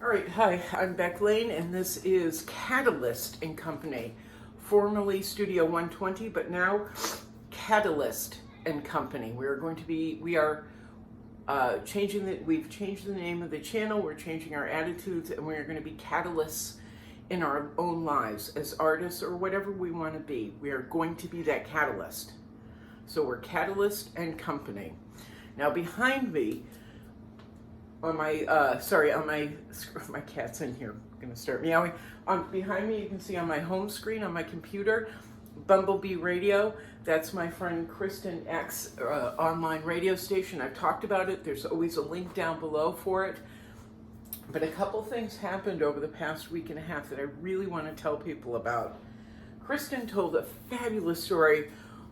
All right, hi, I'm Beck Lane, and this is Catalyst and Company, formerly Studio 120, but now Catalyst and Company. We are we've changed the name of the channel, we're changing our attitudes, and we're going to be catalysts in our own lives as artists or whatever we want to be. We are going to be that catalyst. So we're Catalyst and Company. Now behind me, on my my cat's in here, gonna start meowing. Behind me, you can see on my home screen on my computer, Bumblebee Radio. That's my friend Kristin X online radio station. I've talked about it. There's always a link down below for it. But a couple things happened over the past week and a half that I really want to tell people about. Kristin told a fabulous story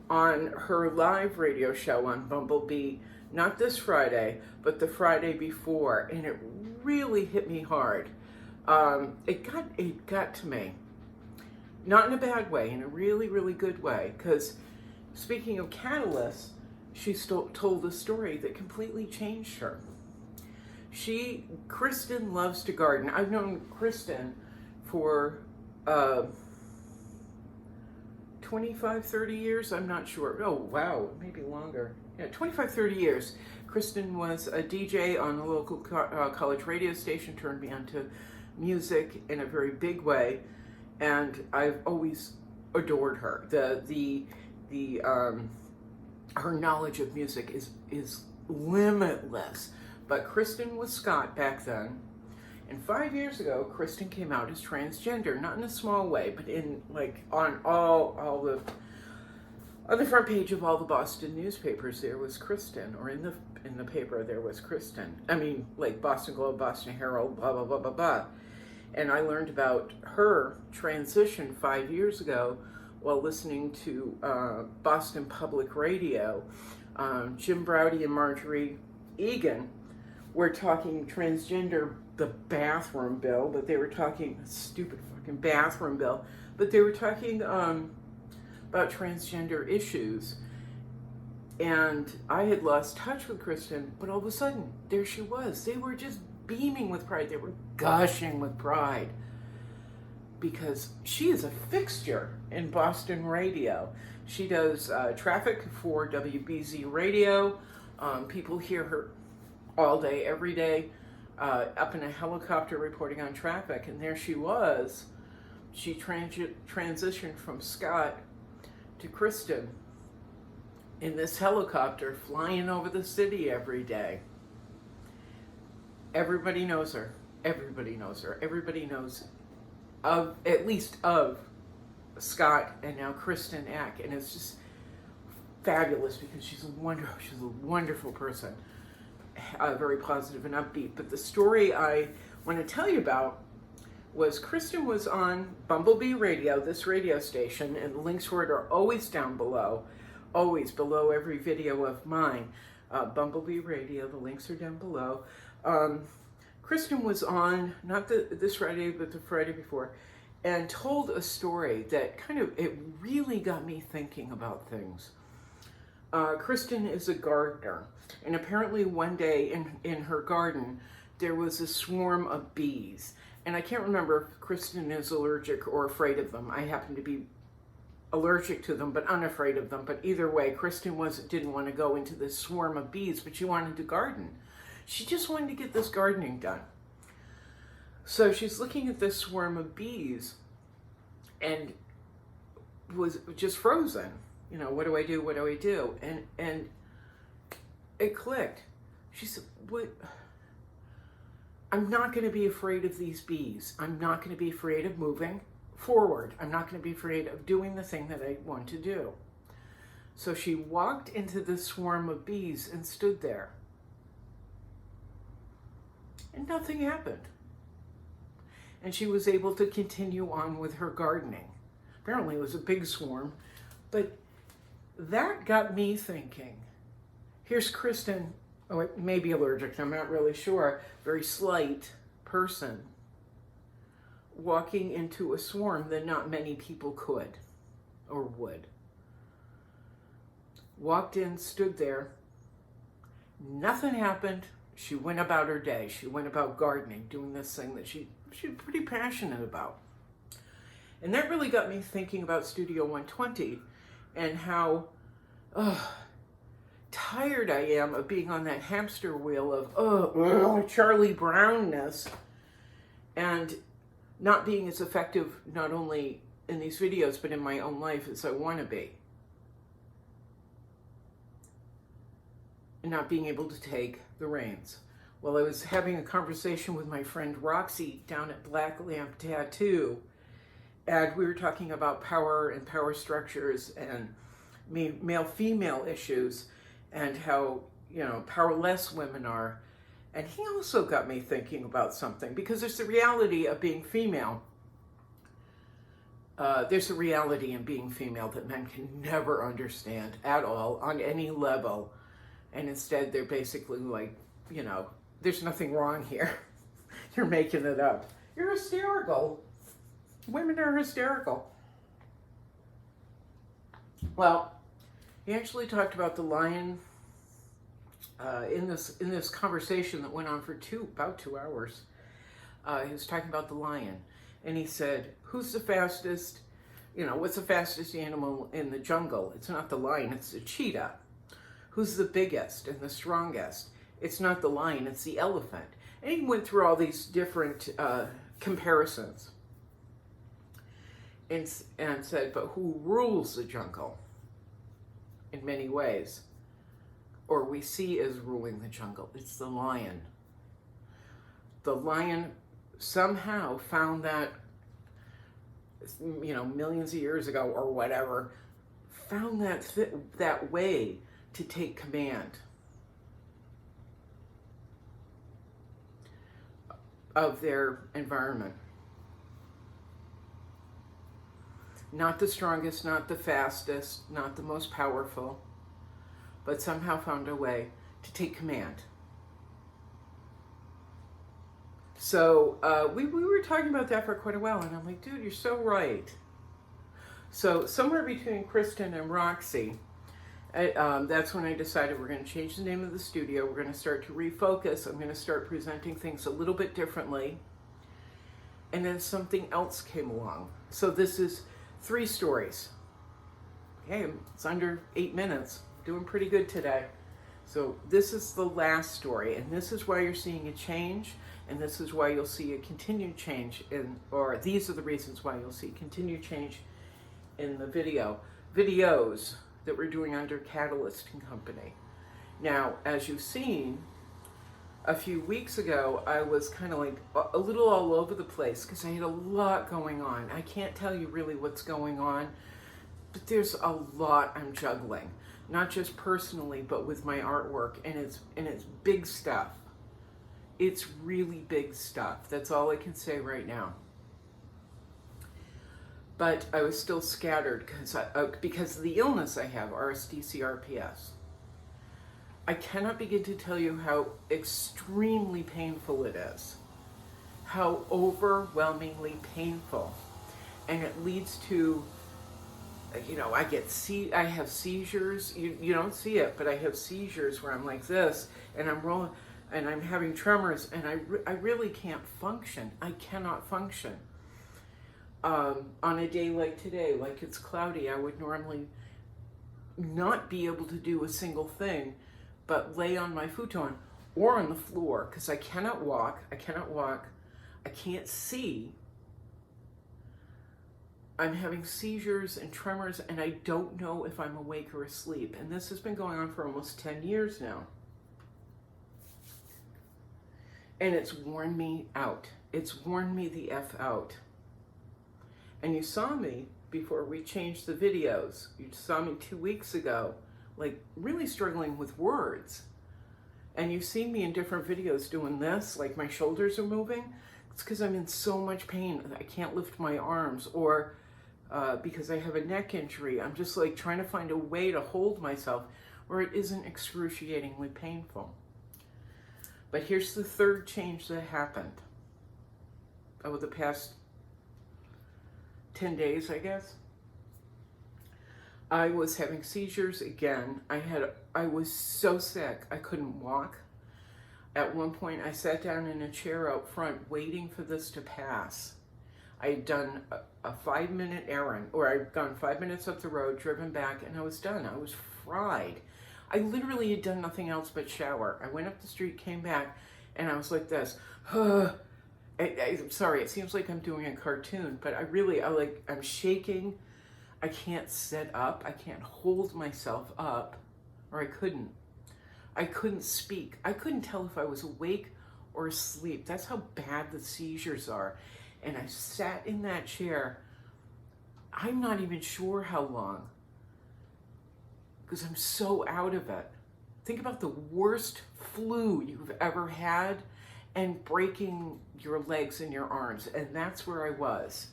on her live radio show on Bumblebee, not this Friday, but the Friday before, and it really hit me hard. It got to me, not in a bad way, in a really, really good way, because speaking of catalysts, she told a story that completely changed her. Kristin loves to garden. I've known Kristin for 25, 30 years, I'm not sure. Oh, wow, maybe longer. Yeah, 25, 30 years. Kristin was a DJ on a local college radio station, turned me onto music in a very big way, and I've always adored her. Her knowledge of music is limitless. But Kristin was Scott back then. And 5 years ago, Kristin came out as transgender, not in a small way, but in on the front page of all the Boston newspapers, there was Kristin, or in the paper there was Kristin. I mean, like Boston Globe, Boston Herald, blah blah blah blah blah. And I learned about her transition 5 years ago while listening to Boston Public Radio. Jim Braude and Marjorie Egan were talking transgender, the bathroom bill, but they were talking stupid fucking bathroom bill, but they were talking about transgender issues. And I had lost touch with Kristin, but all of a sudden, there she was. They were just beaming with pride. They were gushing with pride because she is a fixture in Boston radio. She does traffic for WBZ radio. People hear her all day, every day, up in a helicopter reporting on traffic. And there she was. She transitioned from Scott to Kristin in this helicopter flying over the city every day. Everybody knows her. Everybody knows her. Everybody knows at least of Scott and now Kristin Eck. And it's just fabulous because she's a wonderful person. Very positive and upbeat. But the story I want to tell you about was Kristin was on Bumblebee Radio, this radio station, and the links for it are always down below, always below every video of mine. Bumblebee Radio, the links are down below. Kristin was on, not this Friday, but the Friday before, and told a story that it really got me thinking about things. Kristin is a gardener, and apparently one day in her garden there was a swarm of bees, and I can't remember if Kristin is allergic or afraid of them. I happen to be allergic to them but unafraid of them, but either way, Kristin didn't want to go into this swarm of bees, but she wanted to garden. She just wanted to get this gardening done. So she's looking at this swarm of bees and was just frozen. You know, what do I do? What do I do? And it clicked. She said, "What? I'm not going to be afraid of these bees. I'm not going to be afraid of moving forward. I'm not going to be afraid of doing the thing that I want to do." So she walked into the swarm of bees and stood there. And nothing happened. And she was able to continue on with her gardening. Apparently it was a big swarm, but that got me thinking. Here's Kristin, maybe allergic, I'm not really sure, very slight person, walking into a swarm that not many people could or would. Walked in, stood there, nothing happened. She went about her day. She went about gardening, doing this thing that she's pretty passionate about. And that really got me thinking about Studio 120 and how tired I am of being on that hamster wheel of Charlie Brownness and not being as effective not only in these videos but in my own life as I want to be. And not being able to take the reins. Well, I was having a conversation with my friend Roxy down at Black Lamp Tattoo, and we were talking about power and power structures and male-female issues and how, you know, powerless women are. And he also got me thinking about something, because there's the reality of being female. There's a reality in being female that men can never understand at all on any level. And instead they're basically like, you know, there's nothing wrong here. You're making it up. You're hysterical. Women are hysterical. Well, he actually talked about the lion in this conversation that went on for about 2 hours. He was talking about the lion, and he said, "Who's the fastest? You know, what's the fastest animal in the jungle? It's not the lion, it's the cheetah. Who's the biggest and the strongest? It's not the lion, it's the elephant." And he went through all these different comparisons and said, but who rules the jungle in many ways, or we see as ruling the jungle? It's the lion. The lion somehow found that, you know, millions of years ago or whatever, found that way to take command of their environment. Not the strongest, not the fastest, not the most powerful, but somehow found a way to take command. So we were talking about that for quite a while, and I'm like, dude, you're so right. So somewhere between Kristin and Roxy, that's when I decided we're going to change the name of the studio. We're going to start to refocus. I'm going to start presenting things a little bit differently. And then something else came along. So this is 3 stories. Okay, it's under 8 minutes. Doing pretty good today. So this is the last story, and this is why you're seeing a change, and this is why you'll see a continued change or these are the reasons why you'll see continued change in the videos that we're doing under Catalyst and Company. Now, as you've seen, a few weeks ago, I was kind of like a little all over the place because I had a lot going on. I can't tell you really what's going on, but there's a lot I'm juggling, not just personally, but with my artwork, and it's big stuff. It's really big stuff. That's all I can say right now. But I was still scattered because of the illness I have, RSD-CRPS. I cannot begin to tell you how extremely painful it is. How overwhelmingly painful. And it leads to, you know, I have seizures. You don't see it, but I have seizures where I'm like this, and I'm rolling, and I'm having tremors, and I really can't function. I cannot function. On a day like today, like it's cloudy, I would normally not be able to do a single thing but lay on my futon or on the floor because I cannot walk, I can't see. I'm having seizures and tremors, and I don't know if I'm awake or asleep. And this has been going on for almost 10 years now. And it's worn me out. It's worn me the F out. And you saw me before we changed the videos. You saw me 2 weeks ago, like really struggling with words. And you've seen me in different videos doing this, like my shoulders are moving. It's because I'm in so much pain. I can't lift my arms, or because I have a neck injury. I'm just like trying to find a way to hold myself where it isn't excruciatingly painful. But here's the third change that happened over the past 10 days, I guess. I was having seizures again. I was so sick, I couldn't walk. At one point, I sat down in a chair out front waiting for this to pass. I had done a 5-minute errand, or I'd gone 5 minutes up the road, driven back, and I was done. I was fried. I literally had done nothing else but shower. I went up the street, came back, and I was like this. I'm sorry, it seems like I'm doing a cartoon, but I'm shaking. I can't sit up. I can't hold myself up, or I couldn't. I couldn't speak. I couldn't tell if I was awake or asleep. That's how bad the seizures are. And I sat in that chair, I'm not even sure how long, because I'm so out of it. Think about the worst flu you've ever had and breaking your legs and your arms. And that's where I was.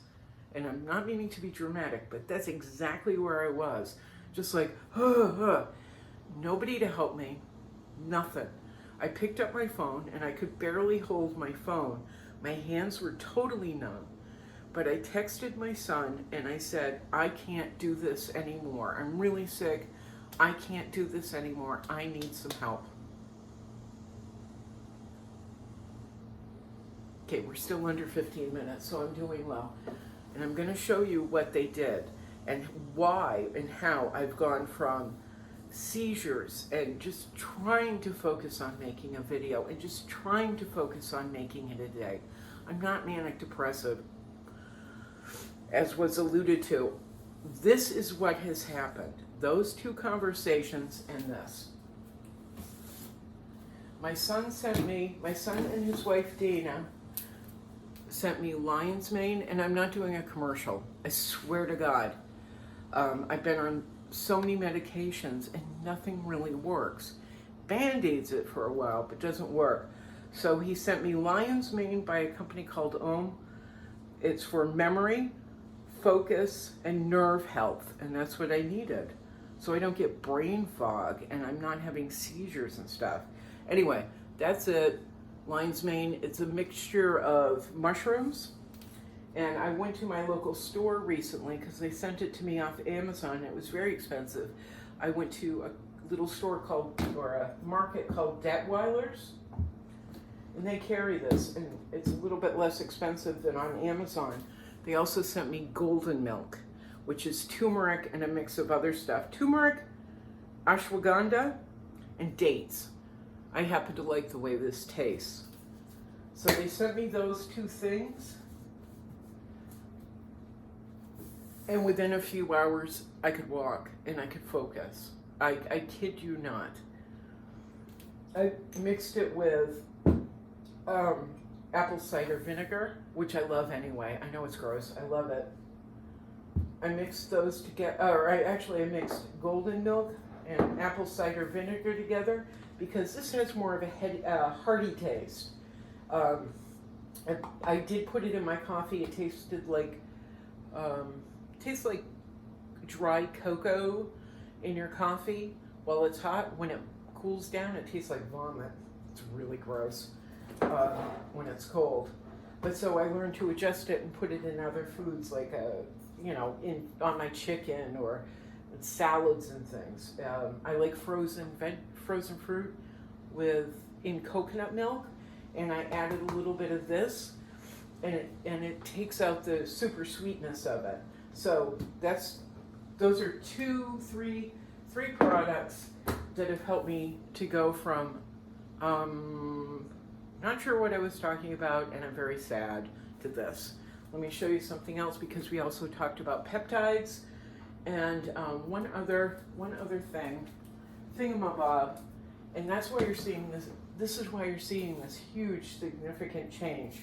And I'm not meaning to be dramatic, but that's exactly where I was. Just like, nobody to help me, nothing. I picked up my phone and I could barely hold my phone. My hands were totally numb. But I texted my son and I said, I can't do this anymore. I'm really sick. I can't do this anymore. I need some help. Okay, we're still under 15 minutes, so I'm doing well. And I'm going to show you what they did and why and how I've gone from seizures and just trying to focus on making a video and just trying to focus on making it a day. I'm not manic depressive, as was alluded to. This is what has happened. Those two conversations and this. My son and his wife Dana sent me lion's mane, and I'm not doing a commercial. I swear to God. I've been on so many medications and nothing really works. Band-aids it for a while, but doesn't work. So he sent me lion's mane by a company called Ohm. It's for memory, focus, and nerve health, and that's what I needed. So I don't get brain fog and I'm not having seizures and stuff. Anyway, that's it. Lion's mane, it's a mixture of mushrooms. And I went to my local store recently because they sent it to me off Amazon. It was very expensive. I went to a little store a market called Detweiler's. And they carry this, and it's a little bit less expensive than on Amazon. They also sent me golden milk, which is turmeric and a mix of other stuff. Turmeric, ashwagandha, and dates. I happen to like the way this tastes. So they sent me those two things. And within a few hours, I could walk and I could focus. I kid you not. I mixed it with apple cider vinegar, which I love anyway. I know it's gross. I love it. I mixed those together. I mixed golden milk and apple cider vinegar together because this has more of a hearty taste. I did put it in my coffee. It tasted like tastes like dry cocoa in your coffee while it's hot. When it cools down, it tastes like vomit. It's really gross when it's cold. But so I learned to adjust it and put it in other foods like on my chicken or salads and things. I like frozen fruit in coconut milk, and I added a little bit of this, and it takes out the super sweetness of it. So those are three products that have helped me to go from not sure what I was talking about, and I'm very sad, to this. Let me show you something else, because we also talked about peptides and one other thingamabob, and that's why you're seeing this. This is why you're seeing this huge, significant change.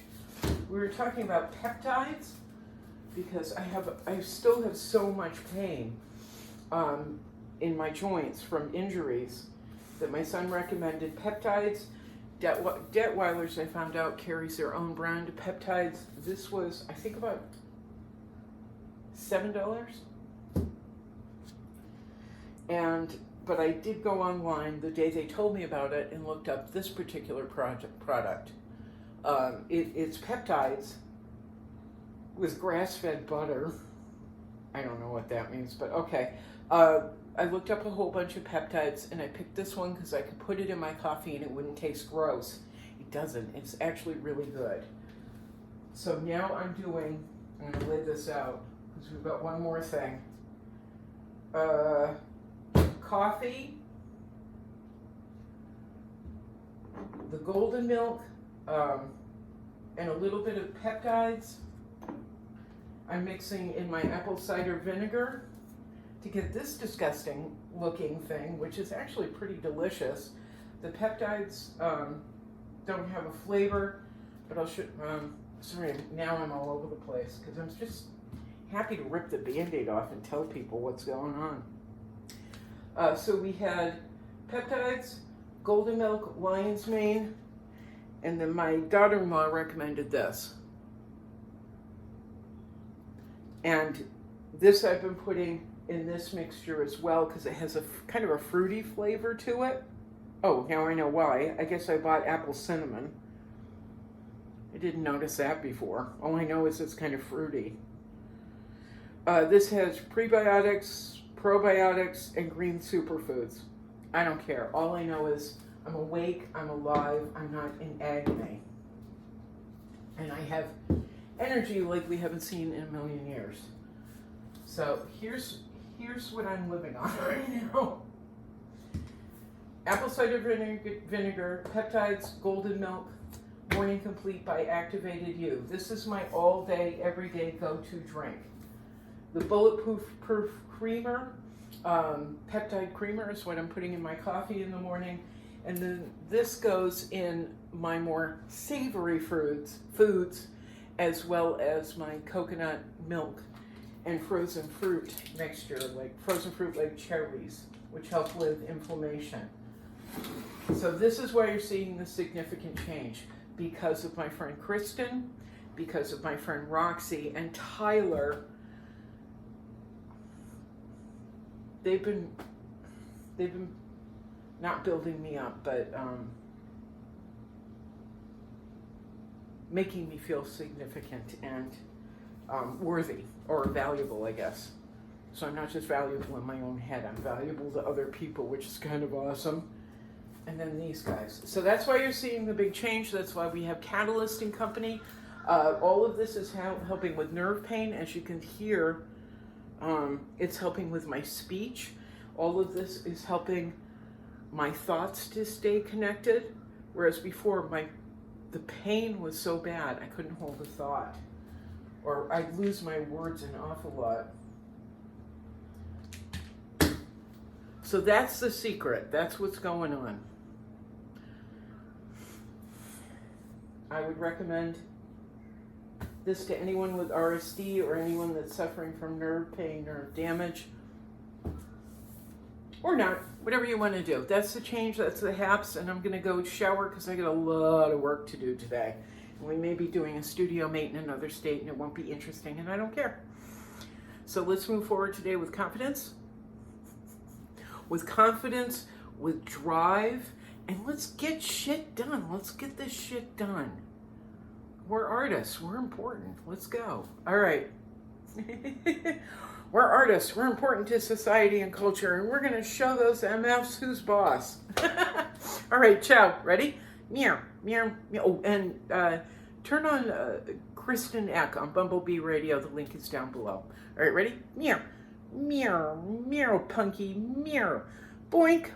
We were talking about peptides because I still have so much pain in my joints from injuries that my son recommended peptides. Detweiler's, I found out, carries their own brand of peptides. This was, I think, about $7. But I did go online the day they told me about it and looked up this particular product. It's peptides with grass-fed butter. I don't know what that means, but okay. I looked up a whole bunch of peptides, and I picked this one because I could put it in my coffee and it wouldn't taste gross. It doesn't. It's actually really good. So now I'm going to lid this out because we've got one more thing. Coffee, the golden milk, and a little bit of peptides. I'm mixing in my apple cider vinegar to get this disgusting looking thing, which is actually pretty delicious. The peptides don't have a flavor, but I'll show, sorry, now I'm all over the place because I'm just happy to rip the Band-Aid off and tell people what's going on. So we had peptides, golden milk, lion's mane, and then my daughter-in-law recommended this. And this I've been putting in this mixture as well because it has a kind of a fruity flavor to it. Oh, now I know why. I guess I bought apple cinnamon. I didn't notice that before. All I know is it's kind of fruity. This has prebiotics, probiotics, and green superfoods. I don't care. All I know is I'm awake, I'm alive, I'm not in agony. And I have energy like we haven't seen in a million years. So here's what I'm living on right now. Apple cider vinegar, peptides, golden milk, Morning Complete by Activated You. This is my all-day, everyday go-to drink. The Bulletproof Creamer, peptide creamer is what I'm putting in my coffee in the morning. And then this goes in my more savory foods, as well as my coconut milk and frozen fruit mixture, like frozen fruit like cherries, which help with inflammation. So this is why you're seeing the significant change, because of my friend Kristin, because of my friend Roxy and Tyler. They've been not building me up, but making me feel significant and worthy or valuable, I guess. So I'm not just valuable in my own head, I'm valuable to other people, which is kind of awesome. And then these guys. So that's why you're seeing the big change. That's why we have Catalyst and Company. All of this is helping with nerve pain. As you can hear, it's helping with my speech. All of this is helping my thoughts to stay connected. Whereas before, the pain was so bad, I couldn't hold a thought. Or I'd lose my words an awful lot. So that's the secret. That's what's going on. I would recommend this to anyone with RSD or anyone that's suffering from nerve pain, nerve damage, or not, whatever you want to do. That's the change, that's the haps, and I'm going to go shower because I got a lot of work to do today. And we may be doing a studio mate in another state, and it won't be interesting, and I don't care. So let's move forward today with confidence. With confidence, with drive, and let's get shit done. Let's get this shit done. We're artists. We're important. Let's go. All right. We're artists. We're important to society and culture, and we're going to show those MFs who's boss. All right, ciao. Ready? Meow, meow, meow. Oh, and turn on Kristin Eck on Bumblebee Radio. The link is down below. All right, ready? Meow. Meow, meow, punky, meow. Boink.